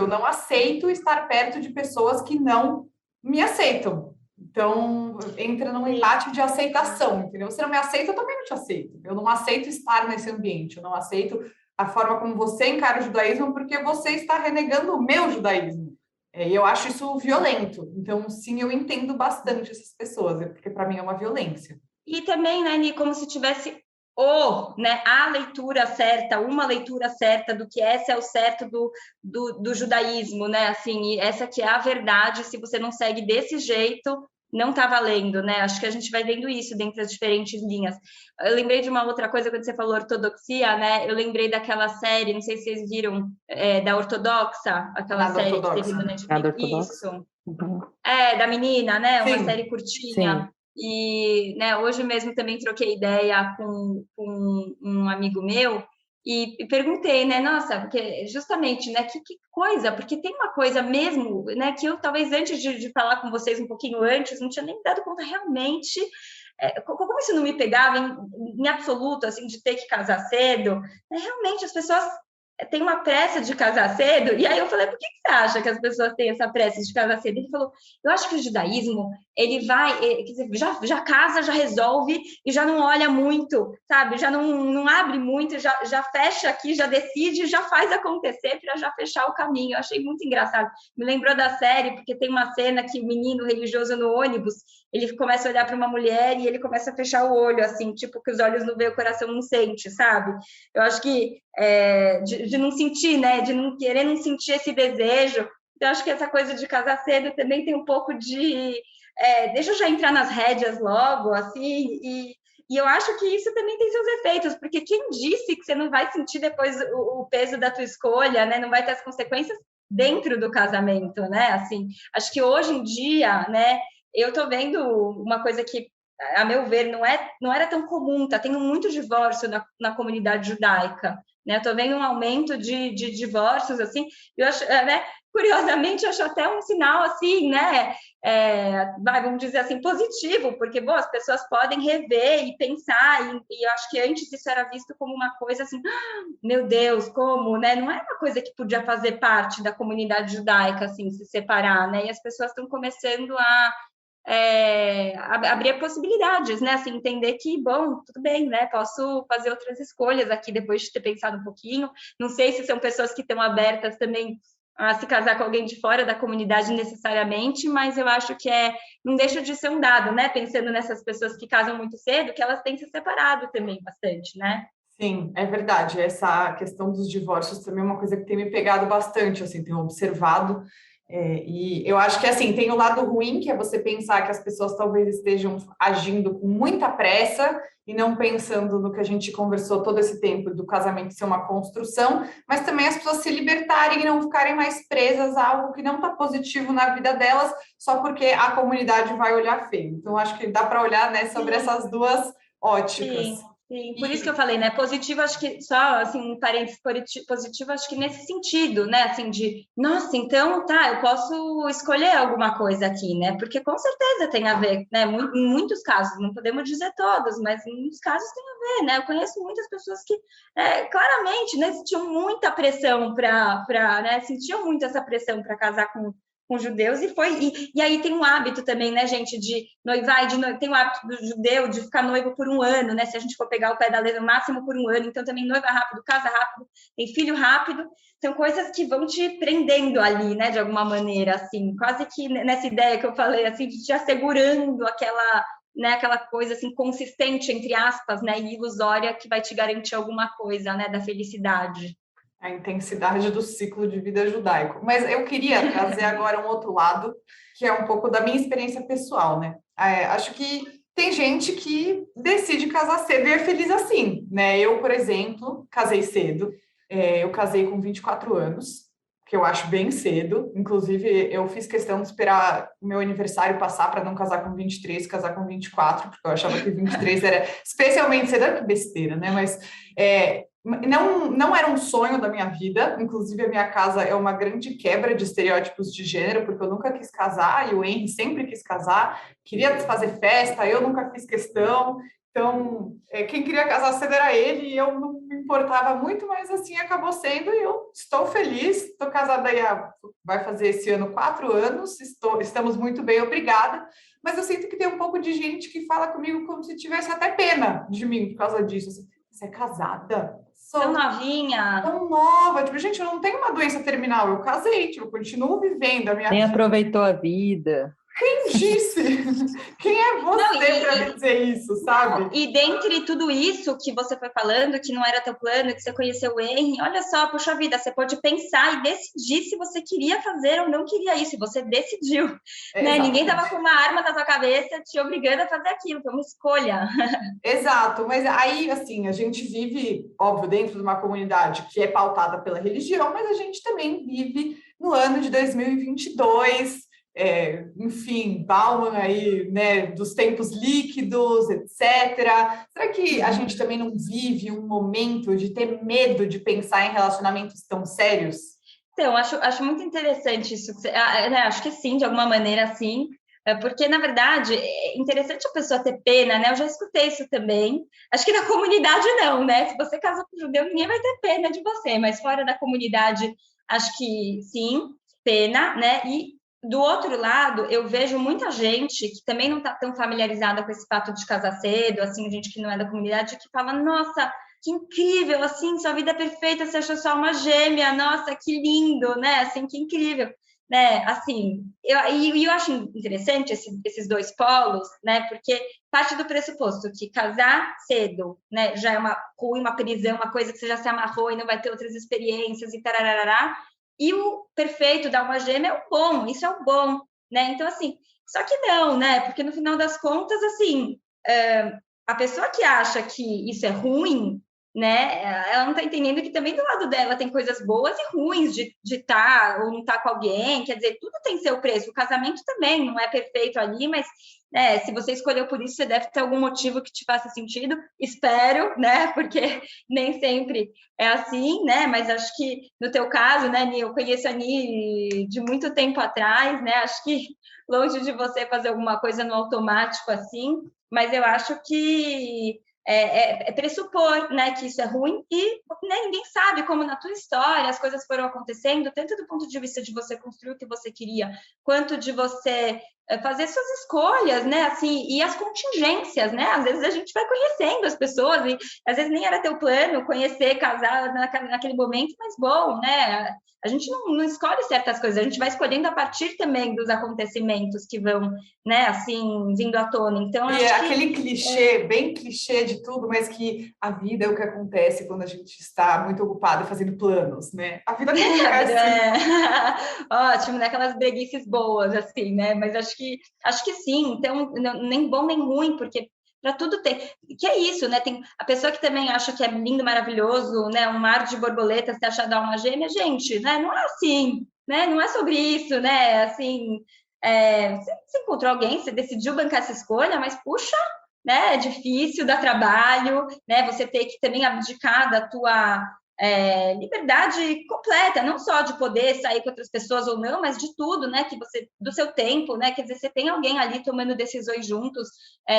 não aceito estar perto de pessoas que não me aceitam. Então, entra num embate de aceitação, entendeu? Você não me aceita, eu também não te aceito. Eu não aceito estar nesse ambiente, eu não aceito a forma como você encara o judaísmo, porque você está renegando o meu judaísmo. E eu acho isso violento. Então, sim, eu entendo bastante essas pessoas, porque para mim é uma violência. E também, né, Ni, como se tivesse né, a leitura certa, uma leitura certa do que esse é o certo do judaísmo, né, assim, e essa que é a verdade, se você não segue desse jeito, não está valendo, né? Acho que a gente vai vendo isso dentro das diferentes linhas. Eu lembrei de uma outra coisa quando você falou ortodoxia, né? Eu lembrei daquela série, não sei se vocês viram, da Ortodoxa, aquela série Ortodoxa. que teve no Netflix. Ortodoxa. Uhum. Da menina, né? Uma Sim. série curtinha. Sim. E, né, hoje mesmo também troquei ideia com um amigo meu e perguntei, né, nossa, porque justamente, né, que coisa, porque tem uma coisa mesmo, né, que eu talvez antes de falar com vocês um pouquinho antes, não tinha nem dado conta realmente, como isso não me pegava em absoluto, assim, de ter que casar cedo, né, realmente as pessoas têm uma pressa de casar cedo, e aí eu falei, por que você acha que as pessoas têm essa pressa de casar cedo? Ele falou, eu acho que o judaísmo, ele vai, quer dizer, já casa, já resolve, e já não olha muito, sabe? Já não abre muito, já fecha aqui, já decide, já faz acontecer para já fechar o caminho. Eu achei muito engraçado. Me lembrou da série, porque tem uma cena que o menino religioso no ônibus, ele começa a olhar para uma mulher e ele começa a fechar o olho, assim, tipo, que os olhos não veem, o coração não sente, sabe? Eu acho que de não sentir, né? De não querer não sentir esse desejo. Então, acho que essa coisa de casar cedo também tem um pouco de deixa eu já entrar nas rédeas logo, assim, e eu acho que isso também tem seus efeitos, porque quem disse que você não vai sentir depois o peso da tua escolha, né? Não vai ter as consequências dentro do casamento, né? Assim, acho que hoje em dia, né? Eu tô vendo uma coisa que, a meu ver, não era tão comum, tá tendo muito divórcio na comunidade judaica, né? Eu tô vendo um aumento de divórcios, assim, eu acho, né? Curiosamente, eu acho até um sinal, assim, né? Vamos dizer assim, positivo, porque, bom, as pessoas podem rever e pensar, e eu acho que antes isso era visto como uma coisa assim, meu Deus, como, né? Não é uma coisa que podia fazer parte da comunidade judaica, assim, se separar, né? E as pessoas estão começando a abrir possibilidades, né? Assim, entender que, bom, tudo bem, né? Posso fazer outras escolhas aqui depois de ter pensado um pouquinho. Não sei se são pessoas que estão abertas também a se casar com alguém de fora da comunidade necessariamente, mas eu acho que não deixa de ser um dado, né? Pensando nessas pessoas que casam muito cedo, que elas têm se separado também bastante, né? Sim, é verdade. Essa questão dos divórcios também é uma coisa que tem me pegado bastante, assim, tenho observado. E eu acho que, assim, tem o lado ruim, que é você pensar que as pessoas talvez estejam agindo com muita pressa e não pensando no que a gente conversou todo esse tempo, do casamento ser uma construção, mas também as pessoas se libertarem e não ficarem mais presas a algo que não está positivo na vida delas, só porque a comunidade vai olhar feio. Então, acho que dá para olhar, né, sobre essas duas óticas. Sim, por isso que eu falei, né? Positivo, acho que só assim, um parênteses positivo, acho que nesse sentido, né? Assim, de nossa, então tá, eu posso escolher alguma coisa aqui, né? Porque com certeza tem a ver, né? Em muitos casos, não podemos dizer todos, mas em muitos casos tem a ver, né? Eu conheço muitas pessoas que claramente, né, sentiam muita pressão né? Sentiam muito essa pressão para casar com judeus, e aí tem um hábito também, né, gente, de noivar, tem o hábito do judeu de ficar noivo por um ano, né, se a gente for pegar o pé da letra, no máximo por um ano, então também noiva rápido, casa rápido, tem filho rápido, são coisas que vão te prendendo ali, né, de alguma maneira, assim, quase que nessa ideia que eu falei, assim, de te assegurando aquela coisa, assim, consistente, entre aspas, né, e ilusória, que vai te garantir alguma coisa, né, da felicidade. A intensidade do ciclo de vida judaico. Mas eu queria trazer agora um outro lado, que é um pouco da minha experiência pessoal, né? Acho que tem gente que decide casar cedo e é feliz assim, né? Eu, por exemplo, casei cedo. Eu casei com 24 anos, que eu acho bem cedo. Inclusive, eu fiz questão de esperar o meu aniversário passar para não casar com 23, casar com 24, porque eu achava que 23 era especialmente cedo. Que besteira, né? Mas não era um sonho da minha vida. Inclusive, a minha casa é uma grande quebra de estereótipos de gênero, porque eu nunca quis casar e o Henry sempre quis casar, queria fazer festa, eu nunca fiz questão. Então, quem queria casar cedo era ele e eu não me importava muito, mas assim acabou sendo e eu estou feliz. Estou casada aí vai fazer esse ano 4 anos, estamos muito bem, obrigada. Mas eu sinto que tem um pouco de gente que fala comigo como se tivesse até pena de mim por causa disso. Assim, você é casada? Tão novinha. Tão nova. Tipo, gente, eu não tenho uma doença terminal. Eu casei, tipo, eu continuo vivendo a minha Nem vida. aproveitou a vida. Quem disse? Quem é você para dizer isso, sabe? E dentre tudo isso que você foi falando, que não era teu plano, que você conheceu o Henry, olha só, puxa vida, você pode pensar e decidir se você queria fazer ou não queria isso, e você decidiu, né? Ninguém estava com uma arma na sua cabeça te obrigando a fazer aquilo, foi uma escolha. Exato, mas aí, assim, a gente vive, óbvio, dentro de uma comunidade que é pautada pela religião, mas a gente também vive no ano de 2022, enfim, Bauman aí, né, dos tempos líquidos, etc. Será que a gente também não vive um momento de ter medo de pensar em relacionamentos tão sérios? Então, acho muito interessante isso. Acho que sim, de alguma maneira, sim. Porque, na verdade, é interessante a pessoa ter pena, né? Eu já escutei isso também. Acho que na comunidade não, né? Se você casou com judeu, ninguém vai ter pena de você. Mas fora da comunidade, acho que sim, pena, né? E do outro lado, eu vejo muita gente que também não está tão familiarizada com esse fato de casar cedo, assim, gente que não é da comunidade, que fala, nossa, que incrível, assim, sua vida é perfeita, você achou só uma gêmea, nossa, que lindo, né? Assim, que incrível. Né, assim, eu acho interessante esses dois polos, né, porque parte do pressuposto que casar cedo, né, já é uma prisão, uma coisa que você já se amarrou e não vai ter outras experiências e tararará, e o perfeito da alma gêmea é o bom, isso é o bom, né, então, assim, só que não, né, porque no final das contas, assim, a pessoa que acha que isso é ruim, né? Ela não está entendendo que também do lado dela tem coisas boas e ruins de estar ou não estar com alguém. Quer dizer, tudo tem seu preço. O casamento também não é perfeito ali, mas né, se você escolheu por isso, você deve ter algum motivo que te faça sentido. Espero, né? Porque nem sempre é assim, né? Mas acho que no teu caso, né, Ni, eu conheço a Ni de muito tempo atrás, né? Acho que longe de você fazer alguma coisa no automático assim, mas eu acho que é pressupor, né, que isso é ruim e né, ninguém sabe como na tua história as coisas foram acontecendo, tanto do ponto de vista de você construir o que você queria, quanto de você fazer suas escolhas, né, assim, e as contingências, né, às vezes a gente vai conhecendo as pessoas e às vezes nem era teu plano conhecer, casar naquele momento, mas bom, né, a gente não escolhe certas coisas, a gente vai escolhendo a partir também dos acontecimentos que vão, né, assim, vindo à tona. Então, e é aquele clichê, bem clichê de tudo, mas que a vida é o que acontece quando a gente está muito ocupado fazendo planos, né? A vida acontece. Ótimo, né? Aquelas breguices boas, assim, né? Mas acho que sim. Então, nem bom nem ruim, porque para tudo tem. Que é isso, né? Tem a pessoa que também acha que é lindo, maravilhoso, né? Um mar de borboletas, se achar dar uma gêmea, gente, né? Não é assim, né? Não é sobre isso, né? Assim, você encontrou alguém, você decidiu bancar essa escolha, mas puxa, né? É difícil, dá trabalho, né? Você ter que também abdicar da tua liberdade completa, não só de poder sair com outras pessoas ou não, mas de tudo, né? Que você, do seu tempo, né? Quer dizer, você tem alguém ali tomando decisões juntos,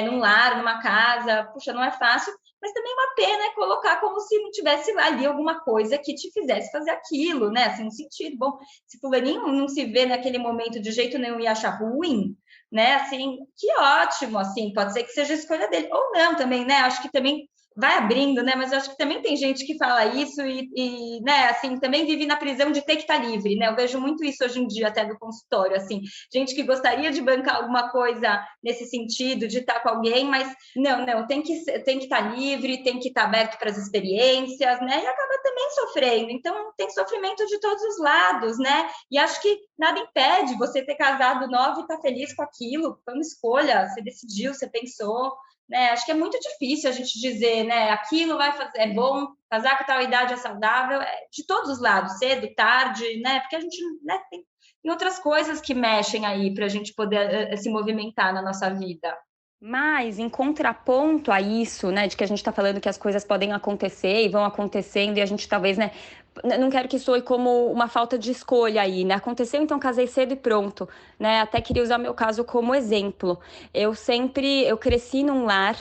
num lar, numa casa, puxa, não é fácil, mas também uma pena é colocar como se não tivesse ali alguma coisa que te fizesse fazer aquilo, né? Assim, no sentido, bom, se fulaninho não se vê naquele momento de jeito nenhum e acha ruim, né? Assim, que ótimo, assim, pode ser que seja a escolha dele, ou não também, né? Acho que também vai abrindo, né? Mas eu acho que também tem gente que fala isso e né, assim, também vive na prisão de ter que estar livre, né? Eu vejo muito isso hoje em dia, até do consultório, assim, gente que gostaria de bancar alguma coisa nesse sentido, de estar com alguém, mas não, tem que estar livre, tem que estar aberto para as experiências, né? E acaba também sofrendo. Então, tem sofrimento de todos os lados, né? E acho que nada impede você ter casado novo e estar feliz com aquilo, foi uma escolha, você decidiu, você pensou. Né, acho que é muito difícil a gente dizer, né, aquilo vai fazer, é bom, casar com tal idade é saudável, de todos os lados, cedo, tarde, né, porque a gente né, tem outras coisas que mexem aí para a gente poder se movimentar na nossa vida. Mas, em contraponto a isso, né, de que a gente está falando que as coisas podem acontecer e vão acontecendo e a gente talvez, né, não quero que soe como uma falta de escolha aí, né, aconteceu, então casei cedo e pronto, né, até queria usar meu caso como exemplo. Eu cresci num lar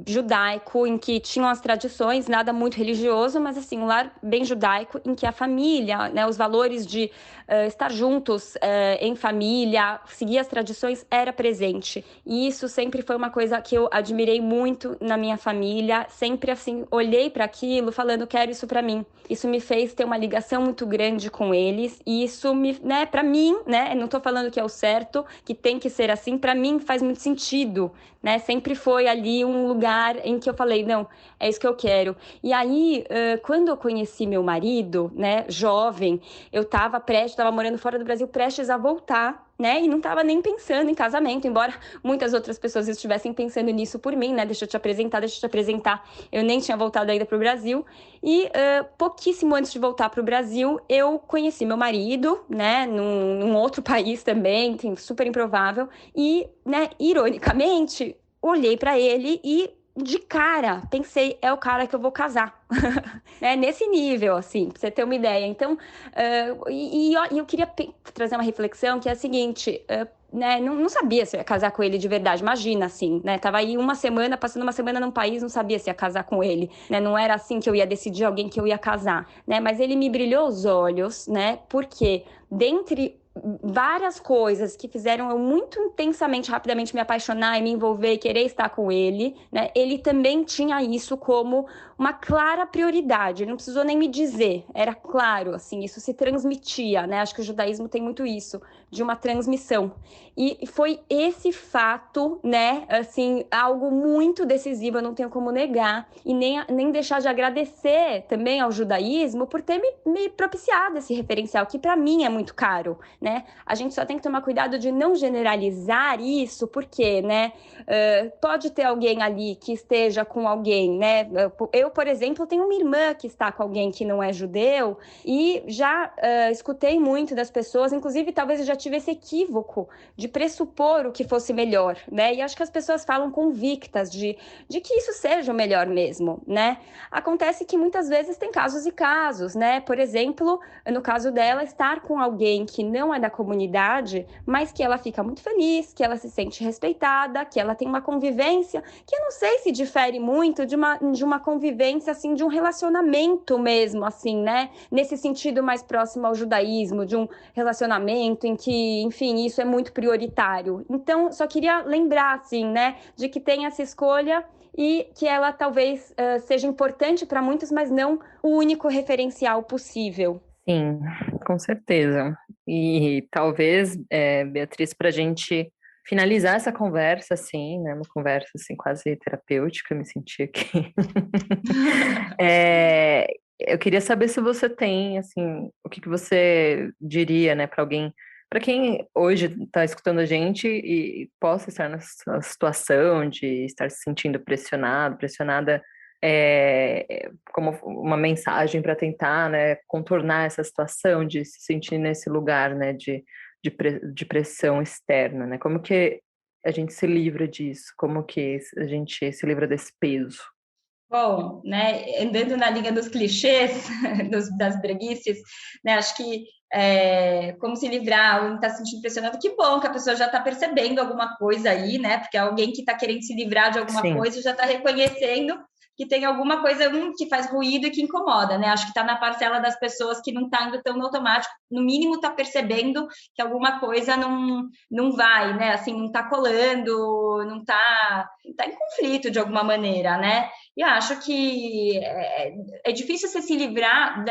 judaico, em que tinham as tradições, nada muito religioso, mas assim, um lar bem judaico, em que a família, né, os valores de estar juntos em família, seguir as tradições, era presente. E isso sempre foi uma coisa que eu admirei muito na minha família, sempre assim, olhei para aquilo falando, quero isso para mim. mim. Isso me fez ter uma ligação muito grande com eles, e isso né, para mim, né, não tô falando que é o certo, que tem que ser assim, para mim faz muito sentido, né? Sempre foi ali um lugar em que eu falei, não, é isso que eu quero. E aí, quando eu conheci meu marido, né, jovem, eu tava morando fora do Brasil, prestes a voltar, né? E não tava nem pensando em casamento, embora muitas outras pessoas estivessem pensando nisso por mim, né? Deixa eu te apresentar. Eu nem tinha voltado ainda pro Brasil. E pouquíssimo antes de voltar pro Brasil, eu conheci meu marido, né? Num outro país também, super improvável. E, né, ironicamente, olhei para ele e de cara, pensei, é o cara que eu vou casar. Né? Nesse nível, assim, pra você ter uma ideia. Então, eu queria trazer uma reflexão que é a seguinte, né? Não sabia se eu ia casar com ele de verdade, imagina, assim, né? Tava aí passando uma semana num país, não sabia se ia casar com ele, né? Não era assim que eu ia decidir alguém que eu ia casar, né? Mas ele me brilhou os olhos, né? Porque dentre várias coisas que fizeram eu muito intensamente, rapidamente me apaixonar e me envolver e querer estar com ele, né? Ele também tinha isso como uma clara prioridade, ele não precisou nem me dizer, era claro, assim, isso se transmitia, né? Acho que o judaísmo tem muito isso, de uma transmissão. E foi esse fato, né, assim, algo muito decisivo, eu não tenho como negar, e nem deixar de agradecer também ao judaísmo por ter me propiciado esse referencial, que para mim é muito caro, né? A gente só tem que tomar cuidado de não generalizar isso, porque, né, pode ter alguém ali que esteja com alguém, né? Eu, por exemplo, tenho uma irmã que está com alguém que não é judeu, e já escutei muito das pessoas, inclusive talvez eu já tive esse equívoco de pressupor o que fosse melhor, né? E acho que as pessoas falam convictas de que isso seja o melhor mesmo, né? Acontece que muitas vezes tem casos e casos, né? Por exemplo, no caso dela, estar com alguém que não é da comunidade, mas que ela fica muito feliz, que ela se sente respeitada, que ela tem uma convivência que eu não sei se difere muito de uma convivência, assim, de um relacionamento mesmo, assim, né? Nesse sentido mais próximo ao judaísmo, de um relacionamento em que, enfim, isso é muito prioritário. Então, só queria lembrar, assim, né, de que tem essa escolha e que ela talvez seja importante para muitos, mas não o único referencial possível. Sim, com certeza. E talvez, Beatriz, para a gente finalizar essa conversa, assim, né, uma conversa assim, quase terapêutica, me senti aqui. Eu queria saber se você tem, assim, o que você diria, né, para quem hoje está escutando a gente e possa estar nessa situação de estar se sentindo pressionada, como uma mensagem para tentar, né, contornar essa situação de se sentir nesse lugar, né, de pressão externa, né? Como que a gente se livra disso? Como que a gente se livra desse peso? Bom, né, andando na linha dos clichês, das breguices, né, acho que como se livrar, ou está se sentindo pressionado, que bom que a pessoa já está percebendo alguma coisa aí, né, porque alguém que está querendo se livrar de alguma Sim. coisa já está reconhecendo que tem alguma coisa que faz ruído e que incomoda, né? Acho que está na parcela das pessoas que não está indo tão no automático, no mínimo está percebendo que alguma coisa não vai, né? Assim, não está colando, não está em conflito de alguma maneira, né? E acho que é difícil você se livrar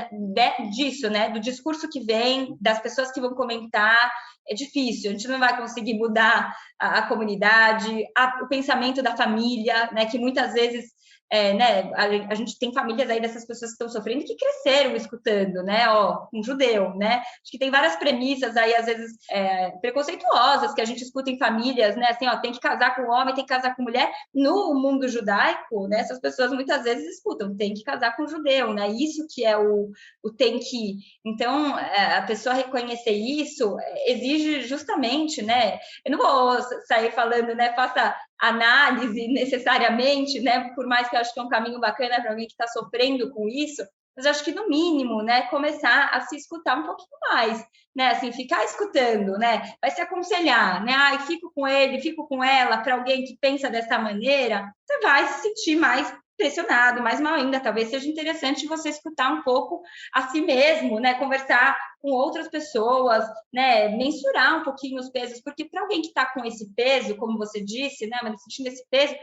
disso, né? Do discurso que vem, das pessoas que vão comentar, é difícil, a gente não vai conseguir mudar a comunidade, o pensamento da família, né? Que muitas vezes né, a gente tem famílias aí dessas pessoas que estão sofrendo que cresceram escutando, né, um judeu, né, acho que tem várias premissas aí, às vezes, preconceituosas que a gente escuta em famílias, né, assim, tem que casar com homem, tem que casar com mulher, no mundo judaico, né, essas pessoas muitas vezes escutam, tem que casar com judeu, né, isso que é o tem que, então, a pessoa reconhecer isso exige justamente, né, eu não vou sair falando, né, faça análise necessariamente, né? Por mais que eu acho que é um caminho bacana para alguém que está sofrendo com isso, mas eu acho que no mínimo, né, começar a se escutar um pouquinho mais, né? Assim, ficar escutando, né? Vai se aconselhar, né? Ai, fico com ele, fico com ela, para alguém que pensa dessa maneira, você vai se sentir mais pressionado, mais mal ainda. Talvez seja interessante você escutar um pouco a si mesmo, né? Conversar com outras pessoas, né? Mensurar um pouquinho os pesos, porque para alguém que está com esse peso, como você disse, né? Mas sentindo esse peso,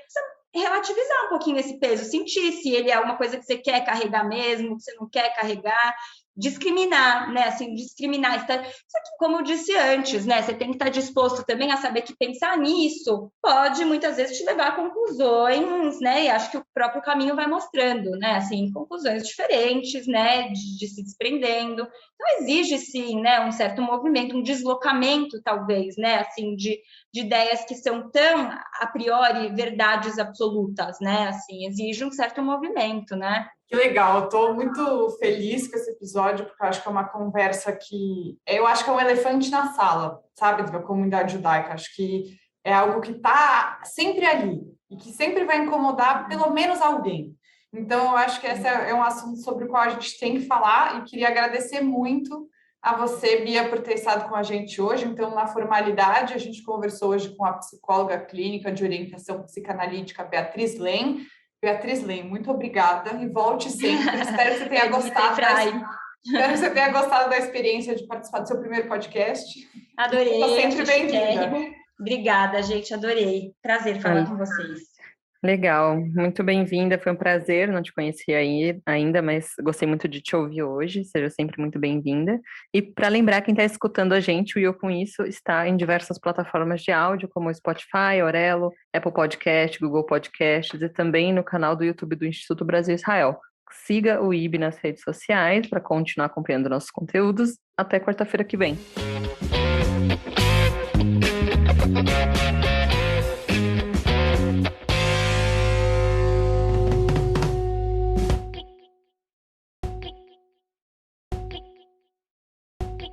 relativizar um pouquinho esse peso, sentir se ele é uma coisa que você quer carregar mesmo, que você não quer carregar, discriminar, né? Assim, discriminar. Só que, como eu disse antes, né? Você tem que estar disposto também a saber que pensar nisso pode, muitas vezes, te levar a conclusões, né? E acho que o próprio caminho vai mostrando, né? Assim, conclusões diferentes, né? De se desprendendo. Então, exige, sim, né? Um certo movimento, um deslocamento, talvez, né? Assim, de ideias que são tão, a priori, verdades absolutas, né? Assim, exige um certo movimento, né? Que legal, eu estou muito feliz com esse episódio, porque eu acho que é uma conversa eu acho que é um elefante na sala, sabe, da comunidade judaica. Acho que é algo que está sempre ali e que sempre vai incomodar pelo menos alguém. Então, eu acho que esse é um assunto sobre o qual a gente tem que falar e queria agradecer muito a você, Bia, por ter estado com a gente hoje. Então, na formalidade, a gente conversou hoje com a psicóloga clínica de orientação psicanalítica, Beatriz Len. Beatriz Len, muito obrigada e volte sempre. Espero que você tenha gostado. Espero que você tenha gostado da experiência de participar do seu primeiro podcast. Adorei. Seja sempre bem-vinda. Obrigada, gente. Adorei. Prazer falar com vocês. Legal, muito bem-vinda, foi um prazer, não te conhecia ainda, mas gostei muito de te ouvir hoje, seja sempre muito bem-vinda. E para lembrar, quem está escutando a gente, o Eu Com Isso está em diversas plataformas de áudio, como Spotify, Orelo, Apple Podcast, Google Podcasts e também no canal do YouTube do Instituto Brasil Israel. Siga o IB nas redes sociais para continuar acompanhando nossos conteúdos. Até quarta-feira que vem.